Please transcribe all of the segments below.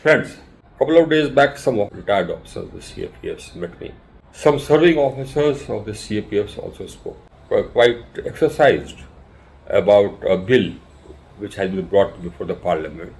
Friends, a couple of days back, some retired officers of the CAPFs met me. Some serving officers of the CAPFs also spoke, were quite exercised about a bill which has been brought before the parliament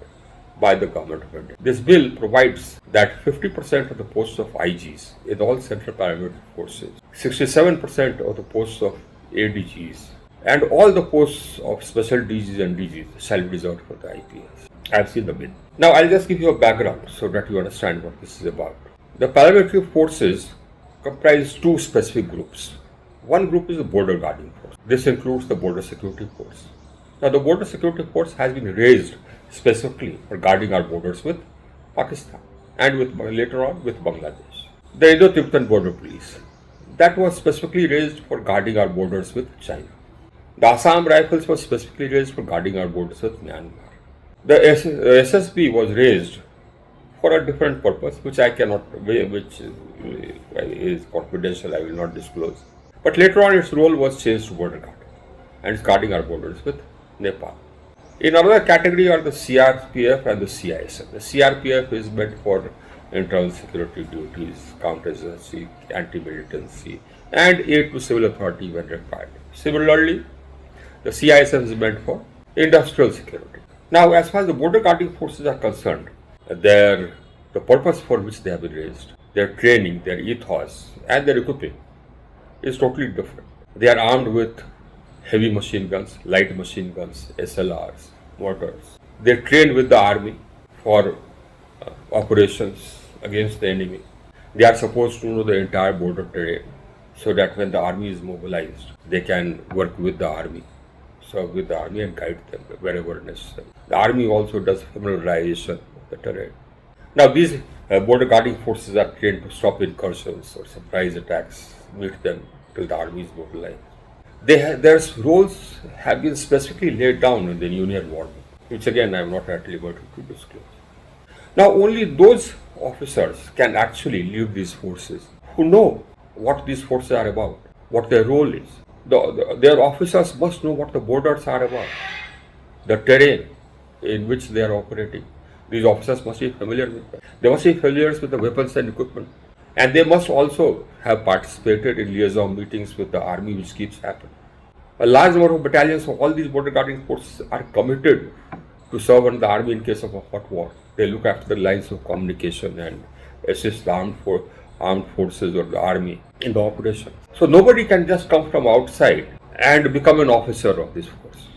by the government of India. This bill provides that 50% of the posts of IGs in all central paramilitary forces, 67% of the posts of ADGs, and all the posts of special DGs and DGs shall be reserved for the IPS. I have seen the bill. Now I'll just give you a background so that you understand what this is about. The paramilitary forces comprise two specific groups. One group is the border guarding force. This includes the border security force. Now the border security force has been raised specifically for guarding our borders with Pakistan and later on with Bangladesh. The Indo-Tibetan Border Police, that was specifically raised for guarding our borders with China. The Assam Rifles was specifically raised for guarding our borders with Myanmar. The SSB was raised for a different purpose, which is confidential, I will not disclose. But later on, its role was changed to border guard, and it's guarding our borders with Nepal. In another category are the CRPF and the CISF. The CRPF is meant for internal security duties, counterinsurgency, anti-militancy, and aid to civil authority when required. Similarly, the CISF is meant for industrial security. Now, as far as the border guarding forces are concerned, the purpose for which they have been raised, their training, their ethos, and their equipping is totally different. They are armed with heavy machine guns, light machine guns, SLRs, mortars. They train with the army for operations against the enemy. They are supposed to know the entire border terrain so that when the army is mobilized, they can work with the army, serve with the army and guide them wherever necessary. The army also does familiarization of the terrain. Now these border guarding forces are trained to stop incursions or surprise attacks, meet them till the army is mobilized. Their roles have been specifically laid down in the Union War Book, which again I am not at liberty to disclose. Now only those officers can actually lead these forces who know what these forces are about, what their role is. Their officers must know what the borders are about, the terrain in which they are operating. These officers must be familiar with them. They must be familiar with the weapons and equipment. And they must also have participated in liaison meetings with the army, which keeps happening. A large number of battalions of all these border guarding forces are committed to serve under the army in case of a hot war. They look after the lines of communication and assist the armed forces or the army in the operation. So nobody can just come from outside and become an officer of this force.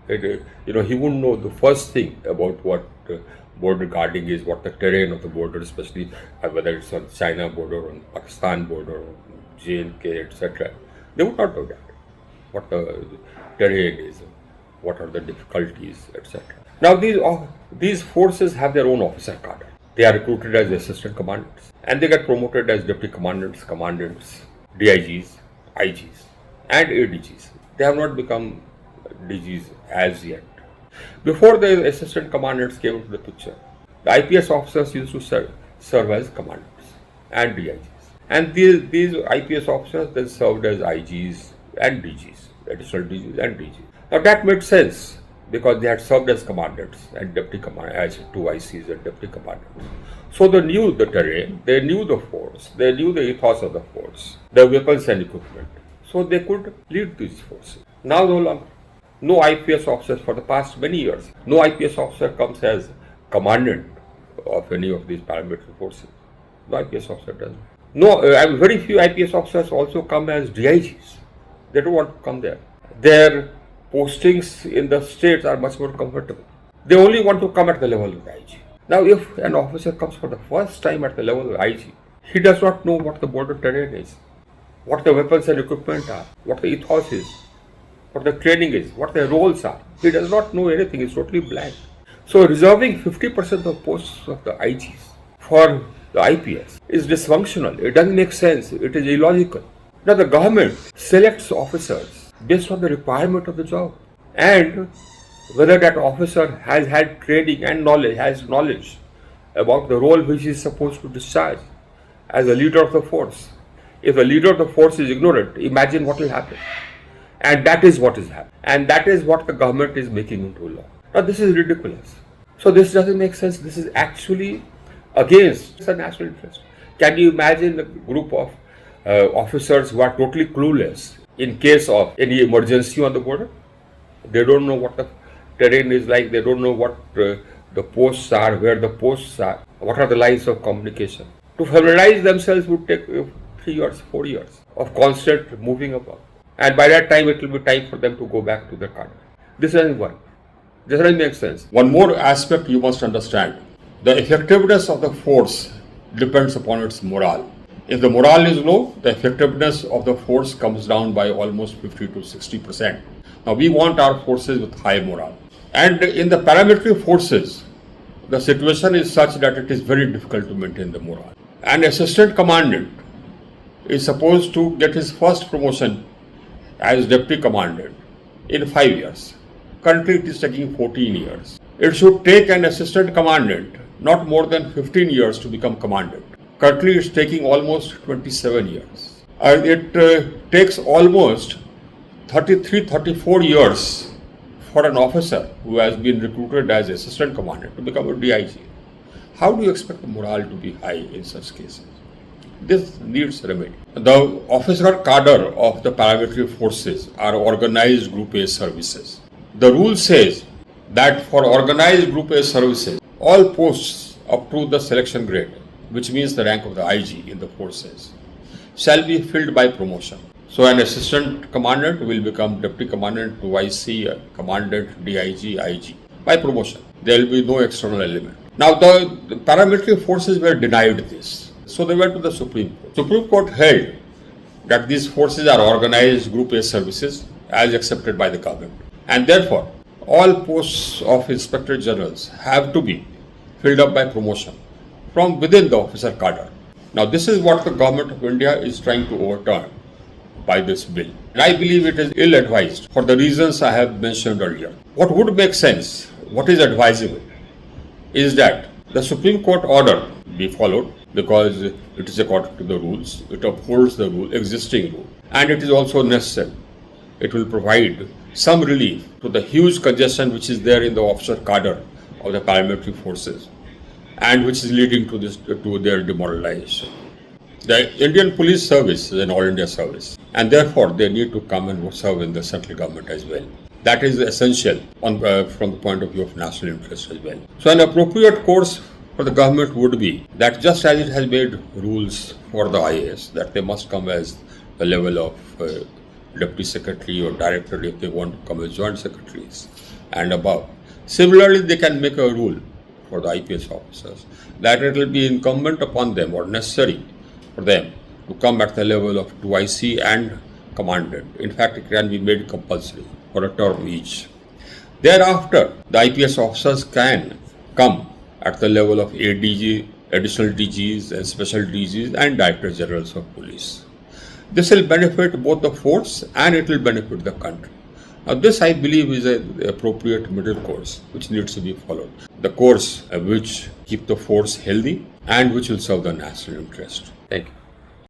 He wouldn't know the first thing about what border guarding is, what the terrain of the border, especially whether it's on China border, on Pakistan border, on J&K, etc. They would not know that, what the terrain is, what are the difficulties, etc. Now these forces have their own officer cadre. They are recruited as assistant commandants and they get promoted as deputy commandants, DIGs, IGs and ADGs. They have not become DGs as yet. Before the assistant commandants came into the picture, the IPS officers used to serve as commandants and DIGs. And these IPS officers then served as IGs and DGs, additional DGs and DGs. Now that made sense because they had served as commandants and deputy commandants, as two ICs and deputy commandants. So they knew the terrain, they knew the force, they knew the ethos of the force, the weapons and equipment. So they could lead these forces. Now no longer. No IPS officers for the past many years. No IPS officer comes as commandant of any of these paramilitary forces. No IPS officer does. Very few IPS officers also come as DIGs. They don't want to come there. Their postings in the states are much more comfortable. They only want to come at the level of the IG. Now, if an officer comes for the first time at the level of IG, he does not know what the border terrain is, what the weapons and equipment are, what the ethos is, what the training is, what their roles are. He does not know anything, he's totally blank. So reserving 50% of posts of the IGs for the IPS is dysfunctional. It doesn't make sense. It is illogical. Now the government selects officers based on the requirement of the job and whether that officer has had training and has knowledge about the role which he is supposed to discharge as a leader of the force. If the leader of the force is ignorant, imagine what will happen. And that is what is happening. And that is what the government is making into law. Now this is ridiculous. So this doesn't make sense. This is actually against the national interest. Can you imagine a group of officers who are totally clueless in case of any emergency on the border? They don't know what the terrain is like, they don't know what the posts are, where the posts are, what are the lines of communication. To familiarize themselves would take 3 years, 4 years of constant moving about. And by that time, it will be time for them to go back to their country. This is one. Does that make sense? One more aspect you must understand. The effectiveness of the force depends upon its morale. If the morale is low, the effectiveness of the force comes down by almost 50 to 60%. Now, we want our forces with high morale. And in the paramilitary forces, the situation is such that it is very difficult to maintain the morale. An assistant commandant is supposed to get his first promotion as deputy commandant in 5 years. Currently, it is taking 14 years. It should take an assistant commandant not more than 15 years to become commandant. Currently, it's taking almost 27 years. It takes almost 34 years for an officer who has been recruited as assistant commandant to become a DIG. How do you expect the morale to be high in such cases? This needs remedy. The officer cadre of the paramilitary forces are organized Group A services. The rule says that for organized Group A services, all posts up to the selection grade, which means the rank of the IG in the forces, shall be filled by promotion. So an assistant commandant will become deputy commandant, 2IC, commandant, DIG, IG by promotion. There will be no external element. Now the paramilitary forces were denied this. So they went to the Supreme Court. Supreme Court held that these forces are organized Group A services as accepted by the government. And therefore, all posts of Inspector Generals have to be filled up by promotion from within the officer cadre. Now this is what the government of India is trying to overturn by this bill. And I believe it is ill-advised for the reasons I have mentioned earlier. What would make sense, what is advisable, is that the Supreme Court order be followed because it is according to the rules, it upholds the rule, existing rule, and it is also necessary. It will provide some relief to the huge congestion which is there in the officer cadre of the paramilitary forces and which is leading to their demoralization. The Indian Police Service is an all India service and therefore they need to come and serve in the central government as well. That is essential from the point of view of national interest as well. So an appropriate course for the government would be that just as it has made rules for the IAS that they must come as the level of deputy secretary or director if they want to come as joint secretaries and above. Similarly, they can make a rule for the IPS officers that it will be incumbent upon them or necessary for them to come at the level of 2IC and commandant. In fact, it can be made compulsory for a term each. Thereafter, the IPS officers can come at the level of ADG, additional DGs and special DGs and Director Generals of Police. This will benefit both the force and it will benefit the country. Now this I believe is an appropriate middle course which needs to be followed. The course which keep the force healthy and which will serve the national interest. Thank you.